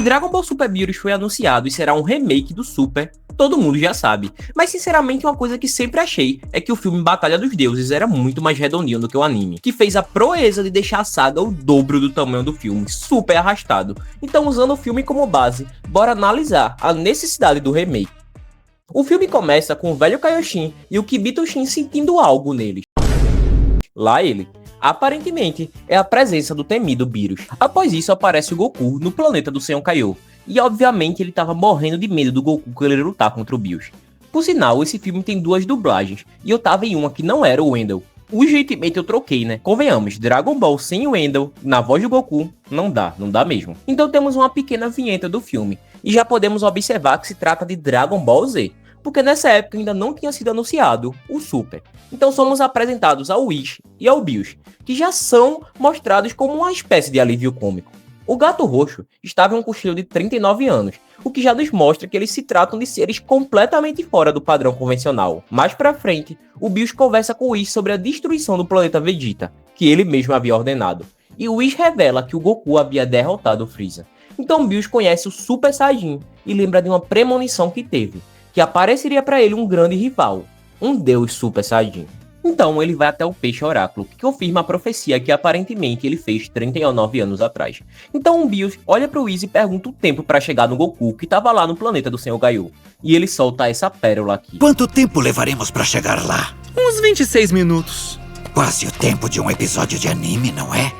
Dragon Ball Super Beerus foi anunciado e será um remake do Super, todo mundo já sabe. Mas sinceramente uma coisa que sempre achei é que o filme Batalha dos Deuses era muito mais redondinho do que o anime, que fez a proeza de deixar a saga o dobro do tamanho do filme, super arrastado. Então usando o filme como base, bora analisar a necessidade do remake. O filme começa com o velho Kaioshin e o Kibito Shin sentindo algo neles. Lá ele. Aparentemente, é a presença do temido Beerus. Após isso, aparece o Goku no planeta do Senhor Kaiô. E obviamente ele tava morrendo de medo do Goku quando ele lutar contra o Beerus. Por sinal, esse filme tem duas dublagens, e eu tava em uma que não era o Wendell. Urgentemente eu troquei, né? Convenhamos, Dragon Ball sem o Wendell, na voz do Goku, não dá mesmo. Então temos uma pequena vinheta do filme, e já podemos observar que se trata de Dragon Ball Z, porque nessa época ainda não tinha sido anunciado o Super. Então somos apresentados ao Whis e ao Bills, que já são mostrados como uma espécie de alívio cômico. O Gato Roxo estava em um cochilo de 39 anos, o que já nos mostra que eles se tratam de seres completamente fora do padrão convencional. Mais pra frente, o Bills conversa com o Whis sobre a destruição do planeta Vegeta, que ele mesmo havia ordenado, e o Whis revela que o Goku havia derrotado o Freeza. Então Bills conhece o Super Saiyajin e lembra de uma premonição que teve, que apareceria para ele um grande rival, um deus Super Saiyajin. Então ele vai até o Peixe Oráculo, que confirma a profecia que aparentemente ele fez 39 anos atrás. Então o Bills olha para o Whis e pergunta o tempo para chegar no Goku, que estava lá no planeta do Senhor Kaiô. E ele solta essa pérola aqui. Quanto tempo levaremos para chegar lá? Uns 26 minutos. Quase o tempo de um episódio de anime, não é?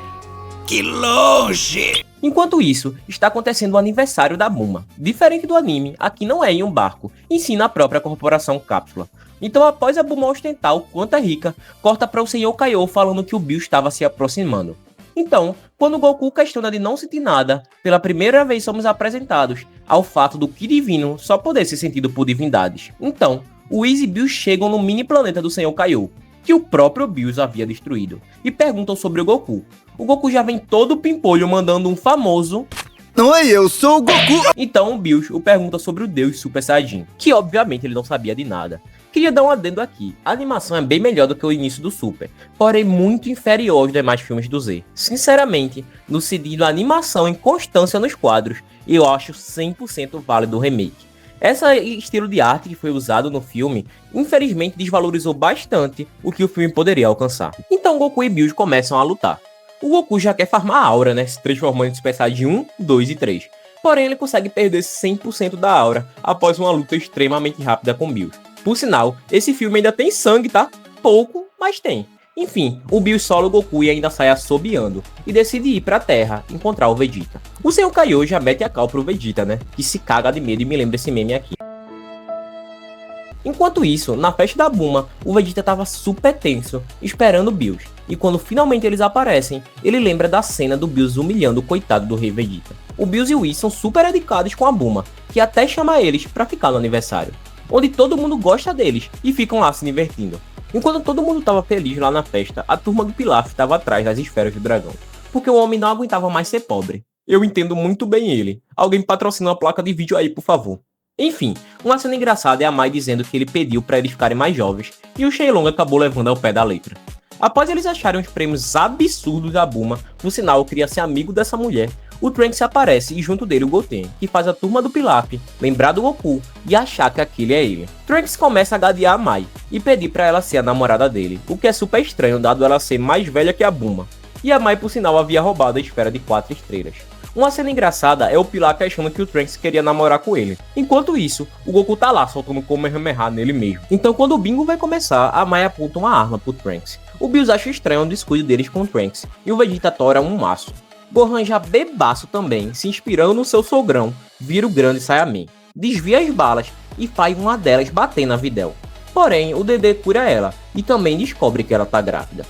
Que longe! Enquanto isso, está acontecendo o aniversário da Bulma. Diferente do anime, aqui não é em um barco, e sim na própria corporação Cápsula. Então após a Bulma ostentar o quanto é rica, corta para o Senhor Kaiô falando que o Bills estava se aproximando. Então, quando Goku questiona de não sentir nada, pela primeira vez somos apresentados ao fato do Ki divino só poder ser sentido por divindades. Então, o Whis e Bills chegam no mini planeta do Senhor Kaiô, que o próprio Bills havia destruído, e perguntam sobre o Goku. O Goku já vem todo pimpolho mandando um famoso... Oi, eu sou o Goku! Então o Bills o pergunta sobre o Deus Super Saiyajin, que obviamente ele não sabia de nada. Queria dar um adendo aqui, a animação é bem melhor do que o início do Super, porém muito inferior aos demais filmes do Z. Sinceramente, no sentido animação em constância nos quadros, eu acho 100% válido o remake. Esse estilo de arte que foi usado no filme, infelizmente desvalorizou bastante o que o filme poderia alcançar. Então Goku e Bills começam a lutar. O Goku já quer farmar a aura, né, se transformando em Super Saiyajin 1, 2 e 3. Porém ele consegue perder 100% da aura após uma luta extremamente rápida com Bills. Por sinal, esse filme ainda tem sangue, tá? Pouco, mas tem. Enfim, o Bills sola o Goku e ainda sai assobiando, e decide ir pra Terra encontrar o Vegeta. O Senhor Kaiô já mete a cal pro Vegeta, né, que se caga de medo e me lembra esse meme aqui. Enquanto isso, na festa da Bulma, o Vegeta tava super tenso, esperando o Bills, e quando finalmente eles aparecem, ele lembra da cena do Bills humilhando o coitado do Rei Vegeta. O Bills e o Whis são super educados com a Bulma, que até chama eles pra ficar no aniversário, onde todo mundo gosta deles e ficam lá se divertindo. Enquanto todo mundo tava feliz lá na festa, a turma do Pilaf estava atrás das esferas do dragão, porque o homem não aguentava mais ser pobre. Eu entendo muito bem ele. Alguém patrocina uma placa de vídeo aí, por favor. Enfim, uma cena engraçada é a Mai dizendo que ele pediu para eles ficarem mais jovens, e o Shenlong acabou levando ao pé da letra. Após eles acharem os prêmios absurdos da Bulma, por sinal eu queria ser amigo dessa mulher, o Trunks aparece e junto dele o Goten, que faz a turma do Pilaf lembrar do Goku e achar que aquele é ele. Trunks começa a gadear a Mai e pedir para ela ser a namorada dele, o que é super estranho dado ela ser mais velha que a Bulma, e a Mai por sinal havia roubado a esfera de 4 estrelas. Uma cena engraçada é o Pilaf achando que o Trunks queria namorar com ele. Enquanto isso, o Goku tá lá soltando Kamehameha nele mesmo. Então quando o bingo vai começar, a Mai aponta uma arma pro Trunks. O Bills acha estranho o descuido deles com o Trunks, e o Vegeta tora um maço. Gohan já bebaço também, se inspirando no seu sogrão, vira o grande Saiyaman, desvia as balas e faz uma delas bater na Videl. Porém, o Dedê cura ela, e também descobre que ela tá grávida.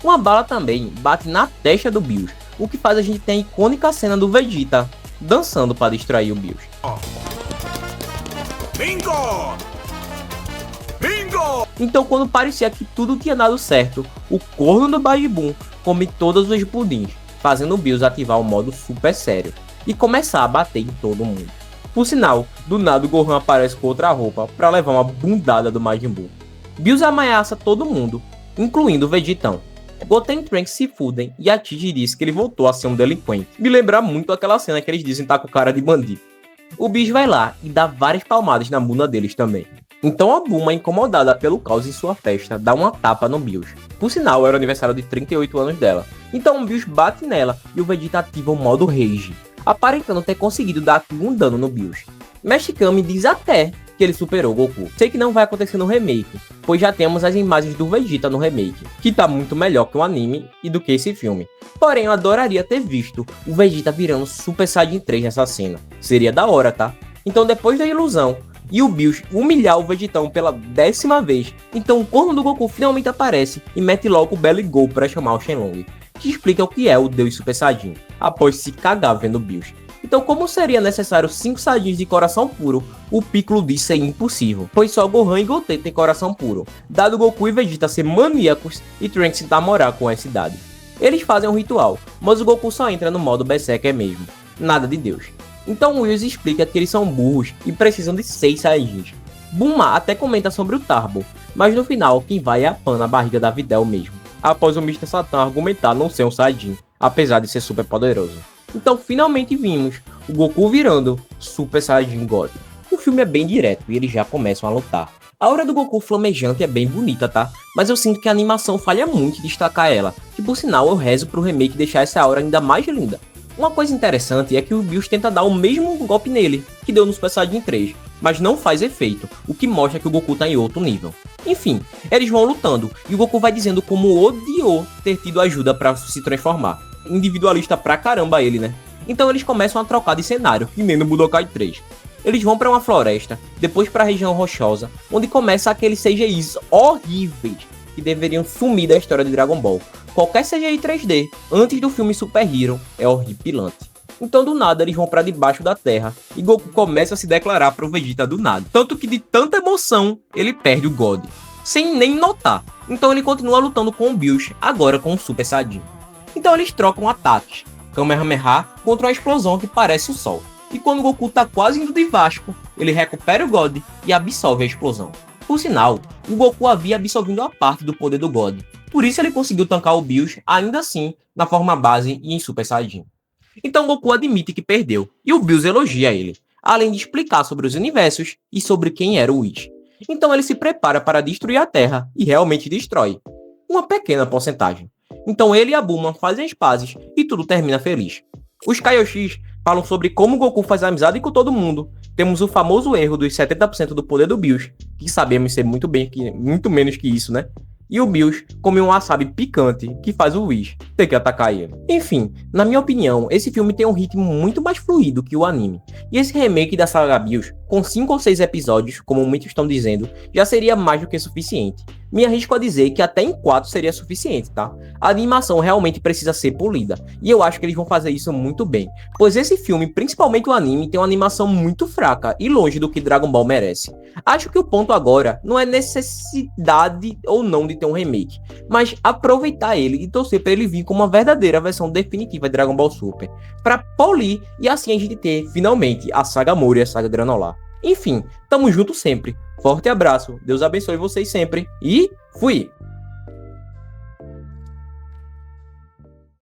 Uma bala também bate na testa do Bills, o que faz a gente ter a icônica cena do Vegeta dançando para distrair o Bills. Bingo! Bingo! Então quando parecia que tudo tinha dado certo, o corno do Majin Buu come todos os pudins, fazendo o Bills ativar o modo super sério e começar a bater em todo mundo. Por sinal, do nada o Gohan aparece com outra roupa para levar uma bundada do Majin Buu. Bills ameaça todo mundo, incluindo o Vegetão. Goten e Trunks se fudem e a Tigi diz que ele voltou a ser um delinquente. Me lembra muito aquela cena que eles dizem tá com cara de bandido. O Bills vai lá e dá várias palmadas na bunda deles também. Então a Bulma, incomodada pelo caos em sua festa, dá uma tapa no Bills. Por sinal, era o aniversário de 38 anos dela. Então o Bills bate nela e o Vegeta ativa o modo Rage, aparentando ter conseguido dar um dano no Bills. Mestre Kami diz até que ele superou o Goku. Sei que não vai acontecer no remake, pois já temos as imagens do Vegeta no remake, que tá muito melhor que o anime e do que esse filme. Porém, eu adoraria ter visto o Vegeta virando Super Saiyajin 3 nessa cena. Seria da hora, tá? Então depois da ilusão e o Bills humilhar o Vegetão pela 10ª vez, então o corno do Goku finalmente aparece e mete logo o Belly Go para chamar o Shenlong, que explica o que é o Deus Super Saiyajin, após se cagar vendo o Bills. Então, como seria necessário 5 Saiyajins de coração puro, o Piccolo diz ser impossível, pois só Gohan e Goten têm coração puro, dado Goku e Vegeta ser maníacos e Trunks namorar com essa idade. Eles fazem um ritual, mas o Goku só entra no modo Berserker mesmo, nada de Deus. Então Wills explica que eles são burros e precisam de 6 Saiyajins. Bulma até comenta sobre o Turbo, mas no final quem vai é a Pan na barriga da Videl mesmo, após o Mr. Satan argumentar não ser um Saiyajin, apesar de ser super poderoso. Então finalmente vimos o Goku virando Super Saiyajin God. O filme é bem direto e eles já começam a lutar. A aura do Goku flamejante é bem bonita, tá? Mas eu sinto que a animação falha muito em destacar ela, que por sinal eu rezo pro remake deixar essa aura ainda mais linda. Uma coisa interessante é que o Bills tenta dar o mesmo golpe nele, que deu no Super Saiyajin 3, mas não faz efeito, o que mostra que o Goku tá em outro nível. Enfim, eles vão lutando, e o Goku vai dizendo como odiou ter tido ajuda pra se transformar. Individualista pra caramba ele, né? Então eles começam a trocar de cenário, que nem no Budokai 3. Eles vão pra uma floresta, depois pra região rochosa, onde começa aqueles CGIs horríveis, que deveriam sumir da história de Dragon Ball. Qualquer CGI 3D, antes do filme Super Hero, é horripilante. Então do nada eles vão pra debaixo da terra, e Goku começa a se declarar pro Vegeta do nada. Tanto que de tanta emoção, ele perde o God, sem nem notar. Então ele continua lutando com o Bills, agora com o Super Saiyajin. Então eles trocam ataques, Kamehameha contra uma explosão que parece o Sol. E quando Goku tá quase indo de Vasco, ele recupera o God e absorve a explosão. Por sinal, o Goku havia absorvido a parte do poder do God, por isso ele conseguiu tancar o Bills ainda assim na forma base e em Super Saiyajin. Então Goku admite que perdeu, e o Bills elogia ele, além de explicar sobre os universos e sobre quem era o Whis. Então ele se prepara para destruir a Terra e realmente destrói. Uma pequena porcentagem. Então ele e a Bulma fazem as pazes e tudo termina feliz. Os Kaioshis falam sobre como Goku faz amizade com todo mundo. Temos o famoso erro dos 70% do poder do Bills, que sabemos ser muito menos que isso, né? E o Bills come um wasabi picante que faz o Whis ter que atacar ele. Enfim, na minha opinião, esse filme tem um ritmo muito mais fluido que o anime. E esse remake da saga Bills, com 5 ou 6 episódios, como muitos estão dizendo, já seria mais do que suficiente. Me arrisco a dizer que até em 4 seria suficiente, tá? A animação realmente precisa ser polida, e eu acho que eles vão fazer isso muito bem, pois esse filme, principalmente o anime, tem uma animação muito fraca e longe do que Dragon Ball merece. Acho que o ponto agora não é necessidade ou não de ter um remake, mas aproveitar ele e torcer para ele vir como uma verdadeira versão definitiva de Dragon Ball Super, para polir e assim a gente ter finalmente a saga Moro e a saga Granolah. Enfim, tamo junto sempre. Forte abraço, Deus abençoe vocês sempre e fui!